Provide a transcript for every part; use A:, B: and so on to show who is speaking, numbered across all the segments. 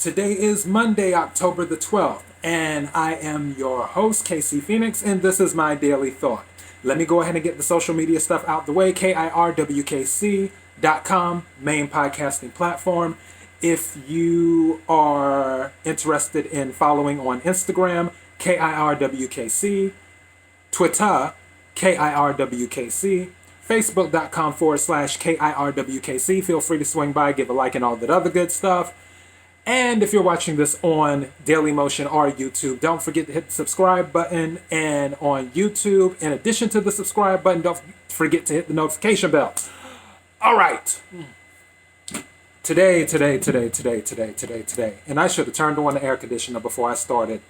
A: Today is Monday, October the 12th, and I am your host, KC Phoenix, and this is my daily thought. Let me go ahead and get the social media stuff out the way. KIRWKC.com, main podcasting platform. If you are interested in following on Instagram, KIRWKC, Twitter, KIRWKC, Facebook.com/KIRWKC. Feel free to swing by, give a like, and all that other good stuff. And if you're watching this on Dailymotion or YouTube, don't forget to hit the subscribe button. And on YouTube, in addition to the subscribe button, don't forget to hit the notification bell. All right. Today. And I should have turned on the air conditioner before I started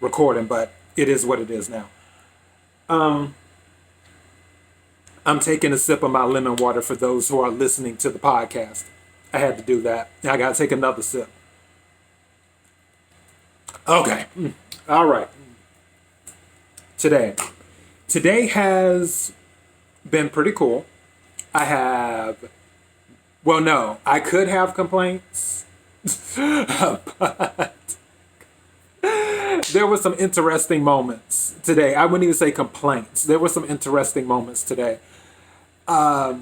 A: recording, but it is what it is now. I'm taking a sip of my lemon water for those who are listening to the podcast. I had to do that. I got to take another sip. Okay. All right. Today has been pretty cool. I could have complaints, but there were some interesting moments today. I wouldn't even say complaints. There were some interesting moments today. But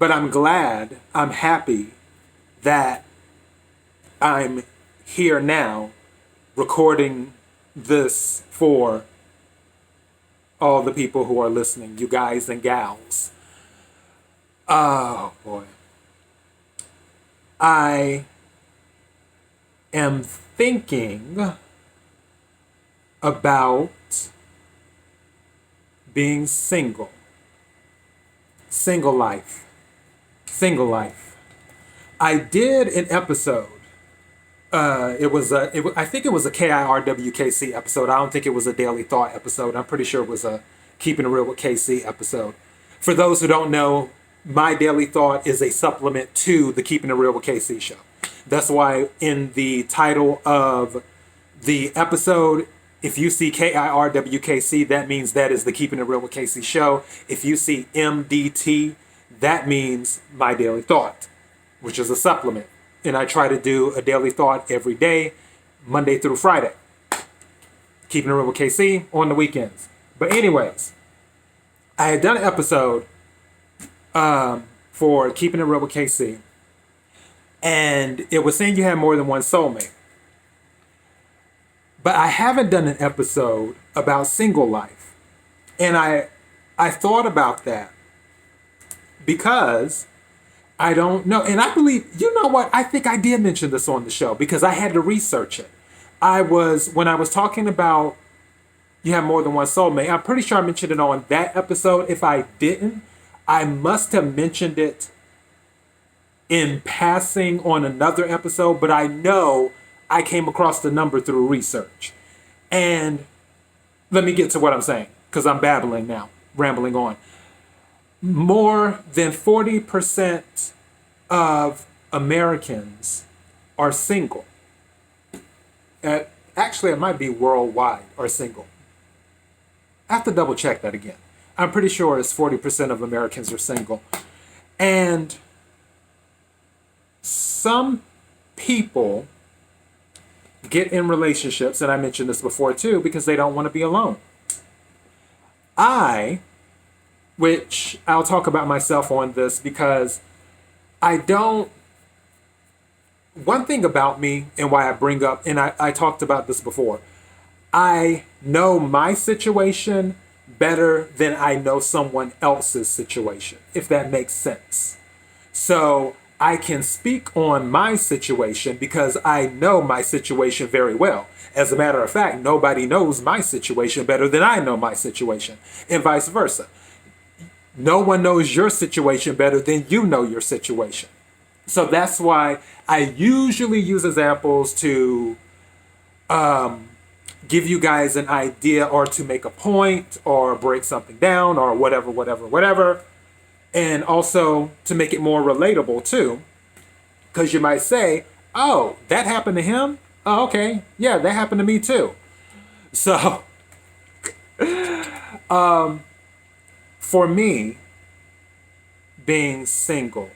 A: I'm happy that I'm here now recording this for all the people who are listening, you guys and gals. Oh boy. I am thinking about being single. Single life. I did an episode. I think it was a KIRWKC episode. I don't think it was a Daily Thought episode. I'm pretty sure it was a Keeping It Real with KC episode. For those who don't know, my Daily Thought is a supplement to the Keeping It Real with KC show. That's why in the title of the episode, if you see KIRWKC, that means that is the Keeping It Real with KC show. If you see MDT, that means my Daily Thought, which is a supplement. And I try to do a Daily Thought every day, Monday through Friday. Keeping It Real with KC on the weekends. But anyways, I had done an episode for Keeping It Real with KC. And it was saying you had more than one soulmate. But I haven't done an episode about single life. And I thought about that because I don't know. And I believe, you know what? I think I did mention this on the show because I had to research it. When I was talking about you have more than one soulmate, I'm pretty sure I mentioned it on that episode. If I didn't, I must have mentioned it in passing on another episode, but I know I came across the number through research. And let me get to what I'm saying, because I'm babbling now, rambling on. More than 40% of Americans are single. Actually, it might be worldwide are single. I have to double check that again. I'm pretty sure it's 40% of Americans are single. And some people get in relationships, and I mentioned this before too, because they don't want to be alone. Which I'll talk about myself on this because one thing about me and why I bring up, and I talked about this before, I know my situation better than I know someone else's situation, if that makes sense. So I can speak on my situation because I know my situation very well. As a matter of fact, nobody knows my situation better than I know my situation, and vice versa. No one knows your situation better than you know your situation. So that's why I usually use examples to give you guys an idea or to make a point or break something down or whatever. And also to make it more relatable too. Because you might say, oh, that happened to him? Oh, okay. Yeah, that happened to me too. So, for me, being single,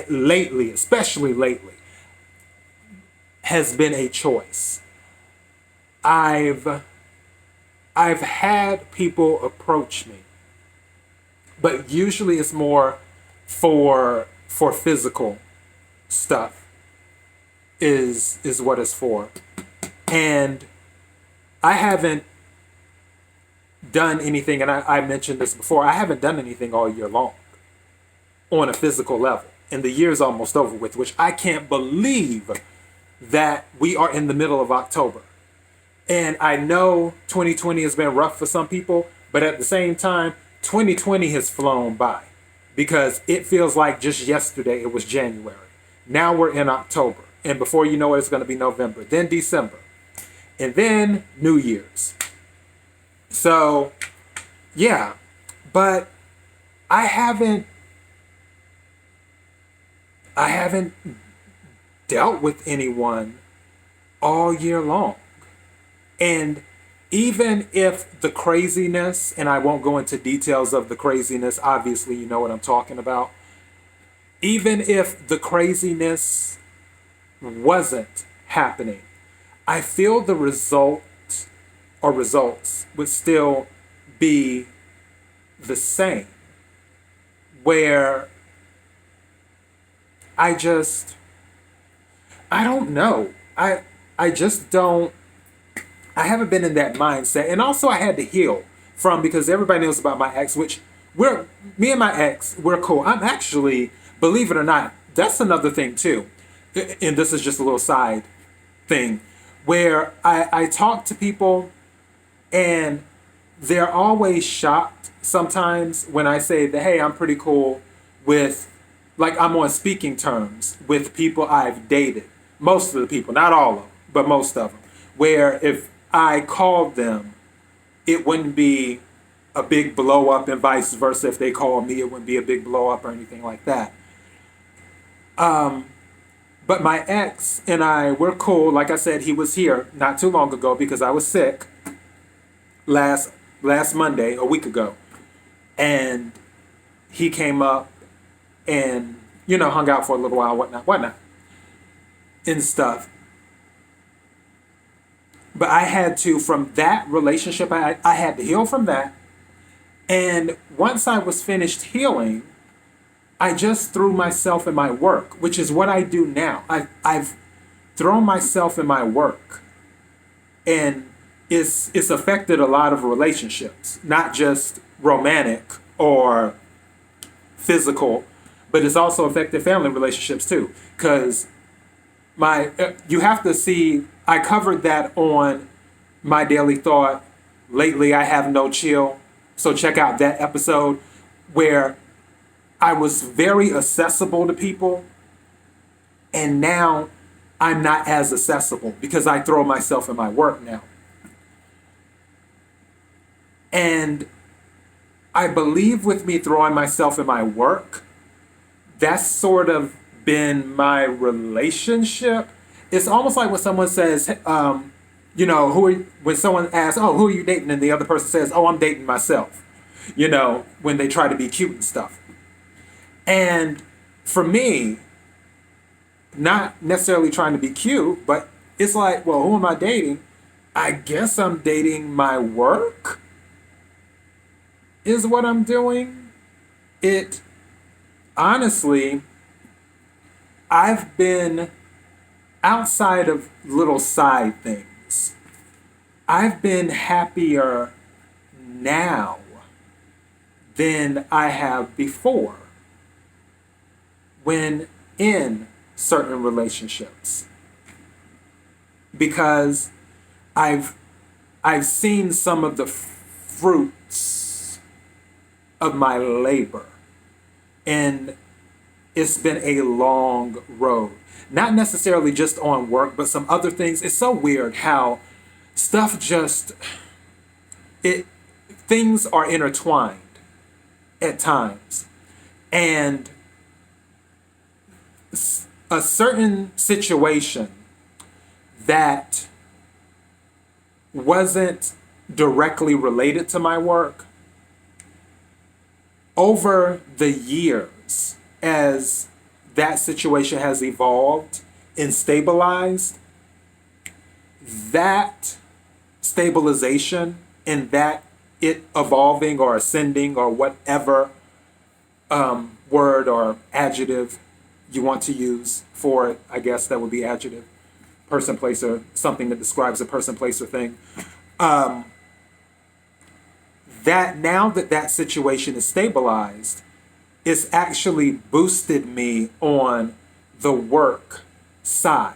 A: lately, especially lately, has been a choice. I've had people approach me, but usually it's more for physical stuff is what it's for. And I haven't done anything, and I mentioned this before, I haven't done anything all year long on a physical level. And the year's almost over with, which I can't believe that we are in the middle of October. And I know 2020 has been rough for some people, but at the same time, 2020 has flown by because it feels like just yesterday it was January. Now we're in October. And before you know it, it's going to be November, then December, and then New Year's. So, yeah, but I haven't dealt with anyone all year long. And even if the craziness, and I won't go into details of the craziness, obviously you know what I'm talking about. Even if the craziness wasn't happening, I feel the results would still be the same. Where I don't know. I just don't. I haven't been in that mindset. And also I had to heal from, because everybody knows about my ex, which me and my ex, we're cool. I'm actually, believe it or not, that's another thing too. And this is just a little side thing where I talk to people and they're always shocked sometimes when I say that, hey, I'm pretty cool with, like, I'm on speaking terms with people I've dated. Most of the people, not all of them, but most of them. Where if I called them, it wouldn't be a big blow up, and vice versa. If they called me, it wouldn't be a big blow up or anything like that. But my ex and I, we're cool. Like I said, he was here not too long ago because I was sick last Monday, a week ago. And he came up and, hung out for a little while, whatnot, and stuff. But I had to, from that relationship, I had to heal from that. And once I was finished healing, I just threw myself in my work, which is what I do now. I've thrown myself in my work. And it's affected a lot of relationships, not just romantic or physical, but it's also affected family relationships too. Because you have to see, I covered that on my daily thought. Lately, I have no chill. So check out that episode where I was very accessible to people. And now I'm not as accessible because I throw myself in my work now. And I believe with me throwing myself in my work, that's sort of been my relationship. It's almost like when someone says, when someone asks, oh, who are you dating? And the other person says, oh, I'm dating myself, when they try to be cute and stuff. And for me, not necessarily trying to be cute, but it's like, well, who am I dating? I guess I'm dating my work is what I'm doing. It, honestly, I've been, outside of little side things, I've been happier now than I have before when in certain relationships. Because I've seen some of the fruits of my labor. And it's been a long road. Not necessarily just on work, but some other things. It's so weird how stuff things are intertwined at times. And a certain situation that wasn't directly related to my work, over the years, as that situation has evolved and stabilized, that stabilization and that it evolving or ascending or whatever word or adjective you want to use for it, I guess that would be adjective, person, place, or something that describes a person, place, or thing. That now that that situation is stabilized, it's actually boosted me on the work side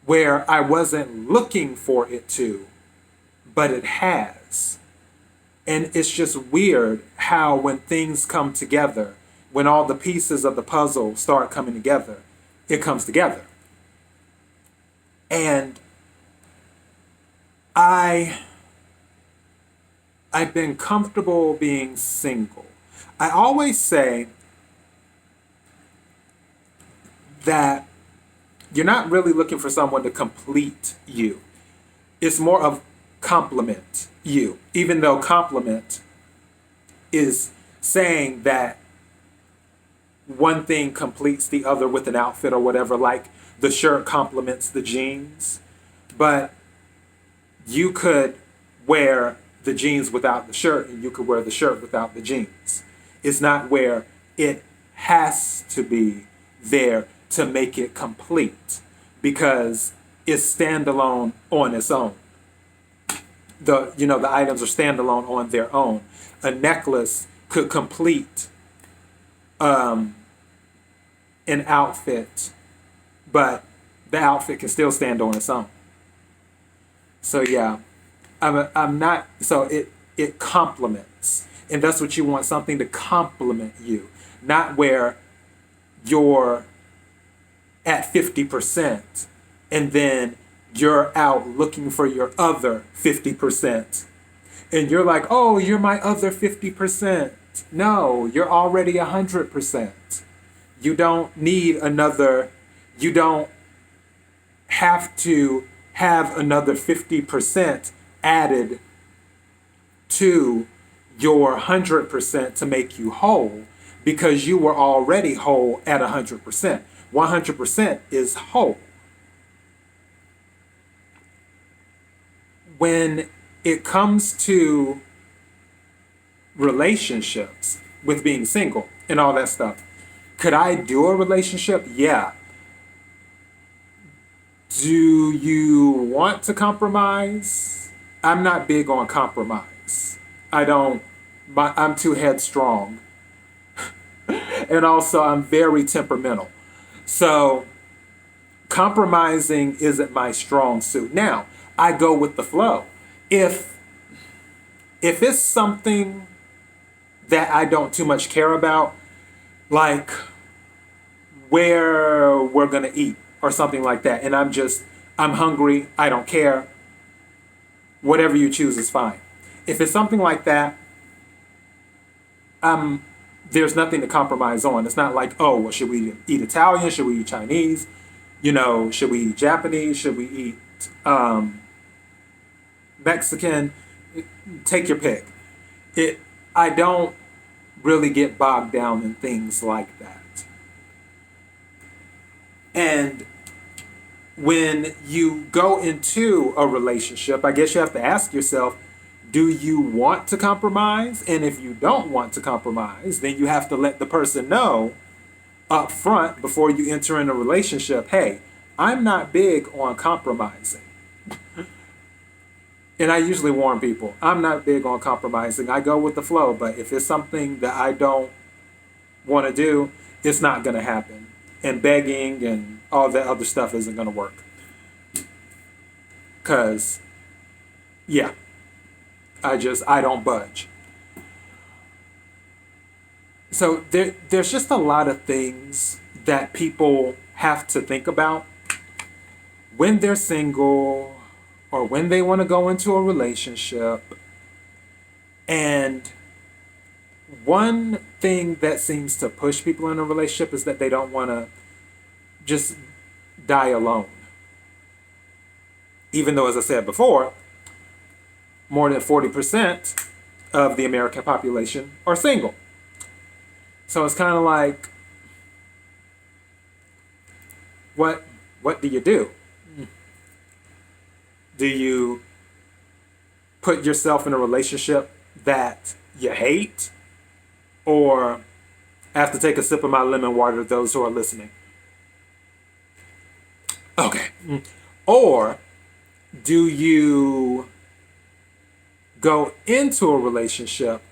A: where I wasn't looking for it to, but it has. And it's just weird how when things come together, when all the pieces of the puzzle start coming together, it comes together. And I've been comfortable being single. I always say that you're not really looking for someone to complete you. It's more of complement you, even though compliment is saying that one thing completes the other with an outfit or whatever, like the shirt complements the jeans. But you could wear the jeans without the shirt and you could wear the shirt without the jeans. It's not where it has to be there to make it complete because it's standalone on its own. The items are standalone on their own. A necklace could complete an outfit, but the outfit can still stand on its own. So yeah, I'm not. So it complements, and that's what you want, something to complement you, not where you're at 50% and then you're out looking for your other 50%. And you're like, oh, you're my other 50%. No, you're already 100%. You don't need another, you don't have to have another 50% added to your 100% to make you whole because you were already whole at 100%. 100% is whole. When it comes to relationships with being single and all that stuff, could I do a relationship? Yeah. Do you want to compromise? I'm not big on compromise. I'm too headstrong. And also I'm very temperamental. So compromising isn't my strong suit. Now, I go with the flow. If it's something that I don't too much care about, like where we're gonna eat or something like that, and I'm hungry, I don't care, whatever you choose is fine. If it's something like that, there's nothing to compromise on. It's not like, oh, well, should we eat Italian? Should we eat Chinese? Should we eat Japanese? Should we eat Mexican? Take your pick. I don't really get bogged down in things like that. And when you go into a relationship, I guess you have to ask yourself, do you want to compromise? And if you don't want to compromise, then you have to let the person know up front before you enter in a relationship, hey, I'm not big on compromising. And I usually warn people, I'm not big on compromising. I go with the flow, but if it's something that I don't want to do, it's not going to happen. And begging and all that other stuff isn't going to work. Because, yeah, I don't budge. So there's just a lot of things that people have to think about when they're single or when they want to go into a relationship. And one thing that seems to push people in a relationship is that they don't want to just die alone. Even though, as I said before, more than 40% of the American population are single. So it's kind of like, what do you do? Do you put yourself in a relationship that you hate? Or I have to take a sip of my lemon water, those who are listening. Okay. Or do you go into a relationship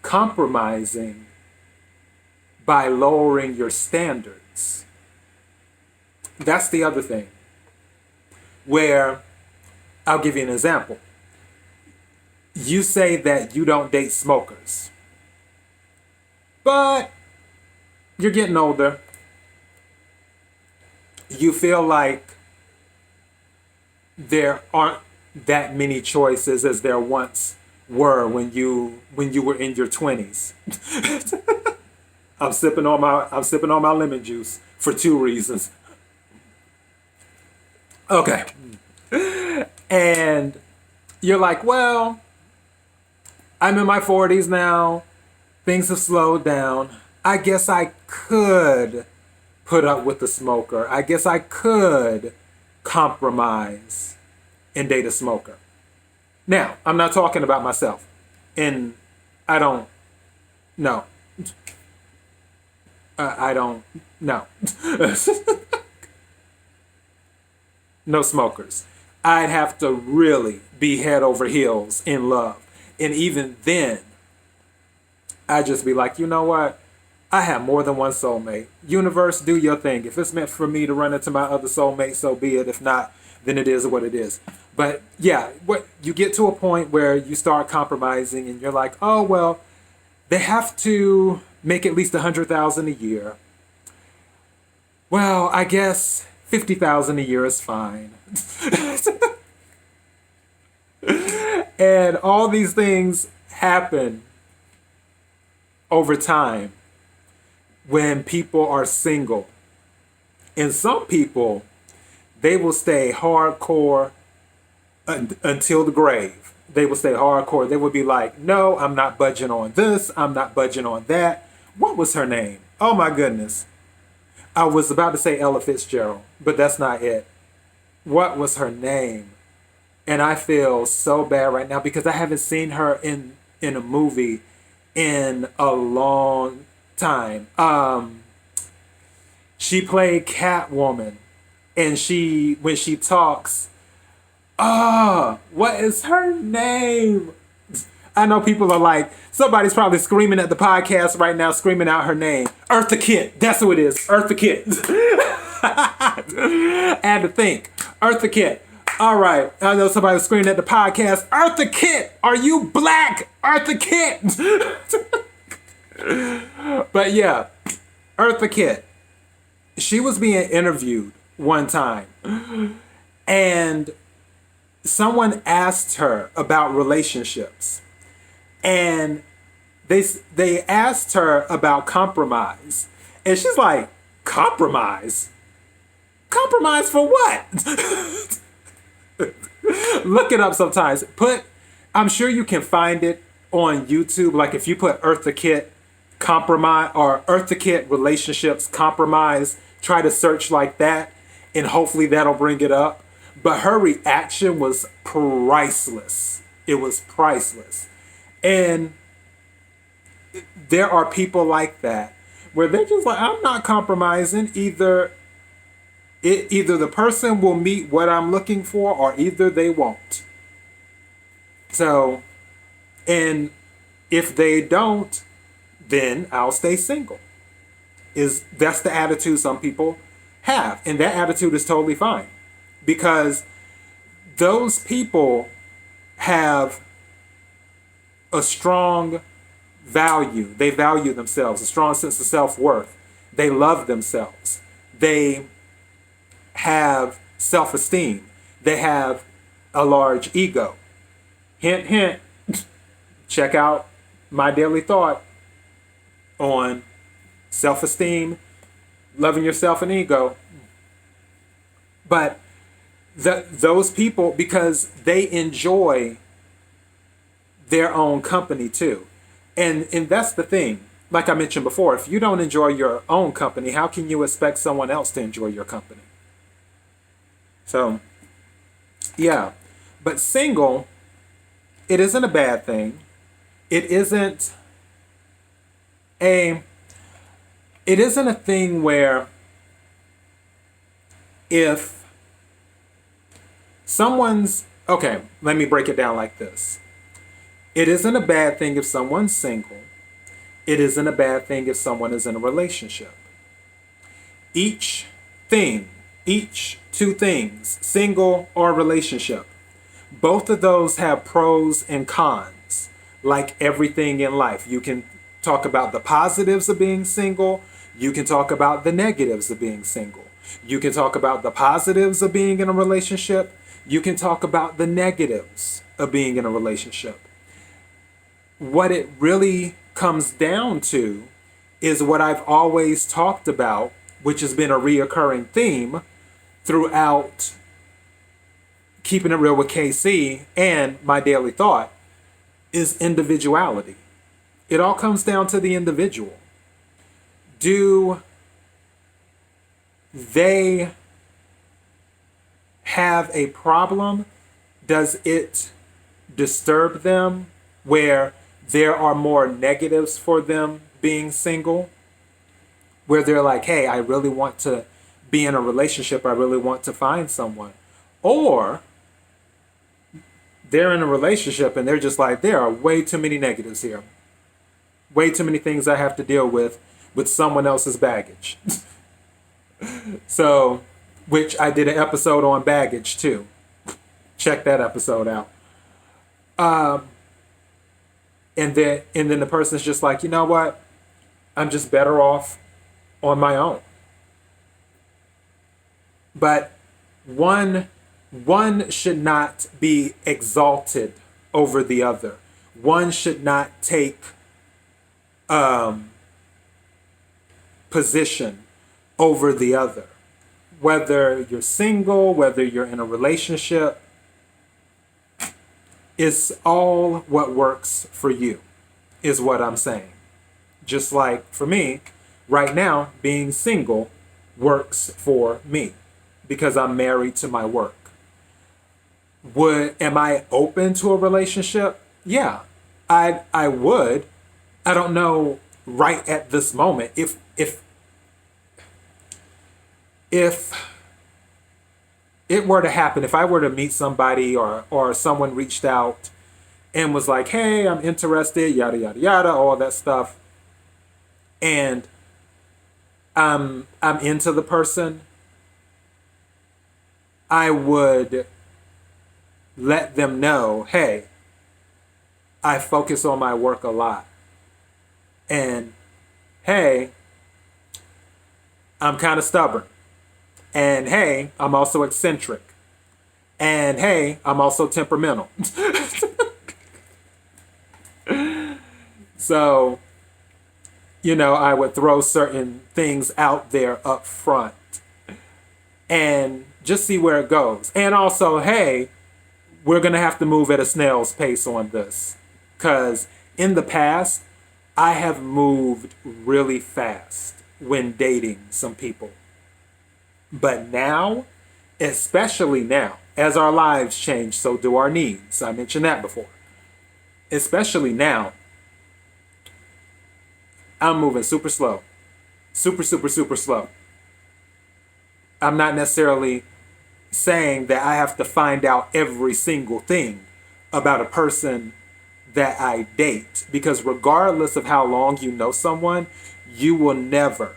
A: compromising by lowering your standards? That's the other thing. Where, I'll give you an example. You say that you don't date smokers, but you're getting older. You feel like there aren't that many choices as there once were when you were in your 20s. I'm sipping on my lemon juice for two reasons. Okay. And you're like, well, I'm in my 40s now. Things have slowed down. I guess I could put up with the smoker. I guess I could compromise and date a smoker. Now, I'm not talking about myself. And I don't know. I don't know. No smokers. I'd have to really be head over heels in love. And even then, I'd just be like, you know what? I have more than one soulmate. Universe, do your thing. If it's meant for me to run into my other soulmate, so be it. If not, then it is what it is. But yeah, what you get to a point where you start compromising and you're like, oh, well, they have to make at least $100,000 a year. Well, I guess $50,000 a year is fine. And all these things happen over time when people are single. And some people, they will stay hardcore until the grave. They will stay hardcore. They will be like, no, I'm not budging on this. I'm not budging on that. What was her name? Oh my goodness. I was about to say Ella Fitzgerald, but that's not it. What was her name? And I feel so bad right now because I haven't seen her in a movie in a long time. She played Catwoman, and when she talks, what is her name? I know people are like, somebody's probably screaming at the podcast right now, screaming out her name. Eartha Kitt. That's who it is. Eartha Kitt. I had to think. Eartha Kitt. All right. I know somebody was screaming at the podcast. Eartha Kitt. Are you black? Eartha Kitt. But yeah, Eartha Kitt. She was being interviewed one time. And someone asked her about relationships. And they asked her about compromise. And she's like, compromise? Compromise for what? Look it up sometimes. I'm sure you can find it on YouTube. Like if you put Eartha Kitt compromise or Eartha Kitt relationships compromise, try to search like that, and hopefully that'll bring it up. But her reaction was priceless. It was priceless. And there are people like that where they're just like, I'm not compromising. Either the person will meet what I'm looking for, or either they won't. So, and if they don't, then I'll stay single. That's the attitude some people have. And that attitude is totally fine. Because those people have a strong value. They value themselves, a strong sense of self-worth. They love themselves. They have self-esteem. They have a large ego. Hint, hint. Check out my daily thought on self-esteem, loving yourself, and ego. But those people, because they enjoy their own company too. And that's the thing. Like I mentioned before, if you don't enjoy your own company, how can you expect someone else to enjoy your company? So, yeah. But single, it isn't a bad thing. It isn't a it isn't a thing where if someone's okay, let me break it down like this. It isn't a bad thing if someone's single. It isn't a bad thing if someone is in a relationship. Each thing, each two things, single or relationship, both of those have pros and cons, like everything in life. You can talk about the positives of being single. You can talk about the negatives of being single. You can talk about the positives of being in a relationship. You can talk about the negatives of being in a relationship. What it really comes down to is what I've always talked about, which has been a reoccurring theme throughout Keeping It Real with KC and My Daily Thought, is individuality. It all comes down to the individual. Do they have a problem? Does it disturb them where there are more negatives for them being single? Where they're like, hey, I really want to be in a relationship. I really want to find someone. Or they're in a relationship and they're just like, there are way too many negatives here. Way too many things I have to deal with someone else's baggage. So, which I did an episode on baggage too. Check that episode out. And then the person's just like, you know what? I'm just better off on my own. But one should not be exalted over the other. One should not take position over the other. Whether you're single, whether you're in a relationship, it's all what works for you, is what I'm saying. Just like for me, right now, being single works for me because I'm married to my work. Am I open to a relationship? Yeah, I would. I don't know right at this moment if it were to happen, if I were to meet somebody or someone reached out and was like, hey, I'm interested, yada, yada, yada, all that stuff, and I'm into the person, I would let them know, hey, I focus on my work a lot. And hey, I'm kind of stubborn. And hey, I'm also eccentric. And hey, I'm also temperamental. So, I would throw certain things out there up front and just see where it goes. And also, hey, we're going to have to move at a snail's pace on this. Because in the past, I have moved really fast when dating some people. But now, especially now, as our lives change, so do our needs. I mentioned that before. Especially now, I'm moving super slow. Super, super, super slow. I'm not necessarily saying that I have to find out every single thing about a person that I date. Because regardless of how long you know someone, you will never,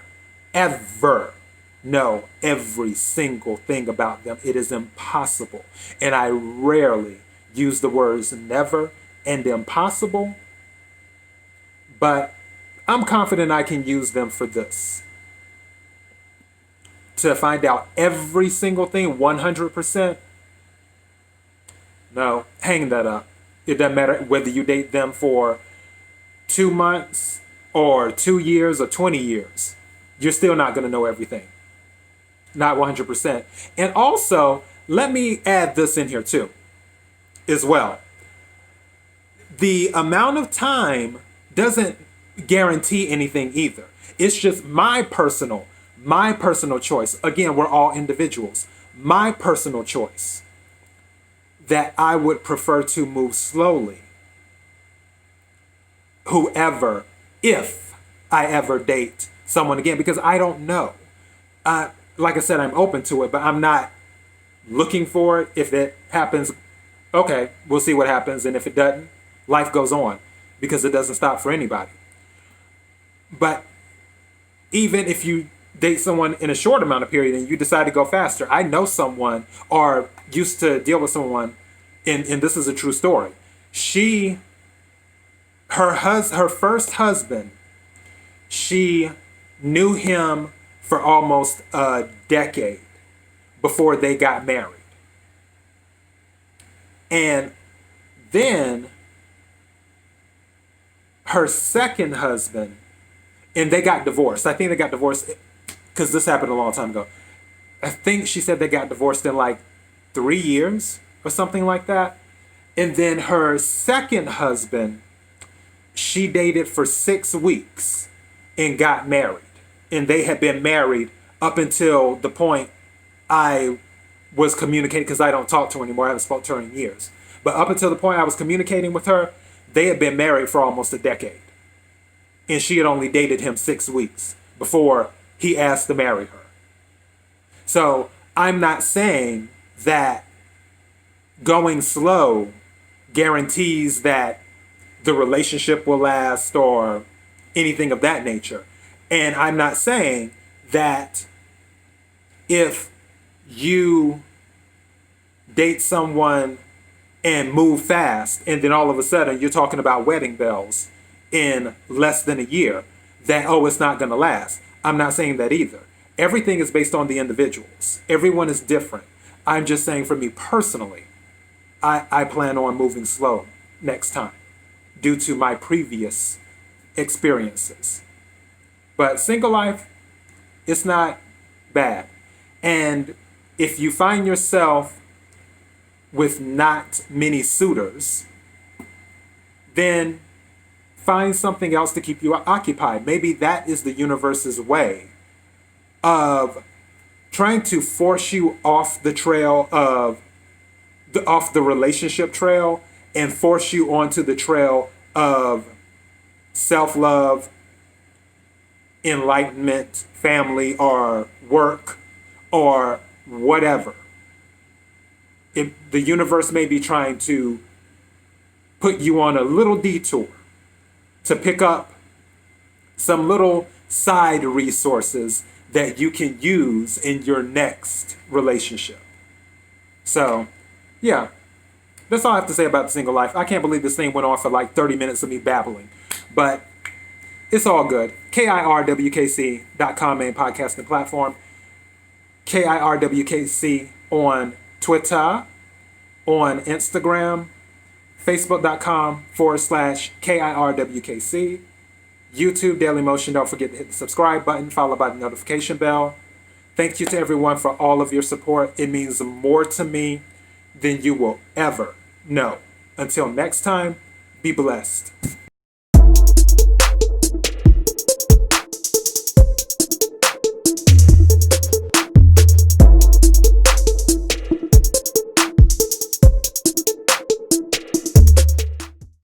A: ever know every single thing about them. It is impossible. And I rarely use the words never and impossible, but I'm confident I can use them for this. To find out every single thing 100%, no, hang that up. It doesn't matter whether you date them for 2 months or 2 years or 20 years. You're still not going to know everything. Not 100%. And also, let me add this in here too, as well. The amount of time doesn't guarantee anything either. It's just my personal choice. Again, we're all individuals. My personal choice. that I would prefer to move slowly. Whoever, if I ever date someone again, because I don't know. Like I said, I'm open to it, but I'm not looking for it. If it happens, okay, we'll see what happens. And if it doesn't, life goes on, because it doesn't stop for anybody. But even if you date someone in a short amount of period and you decide to go faster, I know someone or used to deal with someone, and this is a true story. Her first husband, she knew him for almost a decade before they got married. And then her second husband, and they got divorced. I think they got divorced because this happened a long time ago. I think she said they got divorced in like 3 years or something like that. And then her second husband, she dated for 6 weeks and got married. And they had been married up until the point I was communicating, because I don't talk to her anymore. I haven't spoken to her in years. But up until the point I was communicating with her, they had been married for almost a decade. And she had only dated him 6 weeks before he asked to marry her. So I'm not saying that going slow guarantees that the relationship will last or anything of that nature. And I'm not saying that if you date someone and move fast and then all of a sudden you're talking about wedding bells in less than a year, that, oh, it's not going to last. I'm not saying that either. Everything is based on the individuals. Everyone is different. I'm just saying, for me personally, I plan on moving slow next time due to my previous experiences. But single life, it's not bad. And if you find yourself with not many suitors, then find something else to keep you occupied. Maybe that is the universe's way of trying to force you off the trail off the relationship trail and force you onto the trail of self-love, enlightenment, family, or work, or whatever. The universe may be trying to put you on a little detour to pick up some little side resources that you can use in your next relationship. So, yeah, that's all I have to say about the single life. I can't believe this thing went on for like 30 minutes of me babbling, but it's all good. KIRWKC.com, main podcasting platform. KIRWKC on Twitter, on Instagram, Facebook.com/KIRWKC. YouTube, Daily Motion. Don't forget to hit the subscribe button, followed by the notification bell. Thank you to everyone for all of your support. It means more to me than you will ever know. Until next time, be blessed.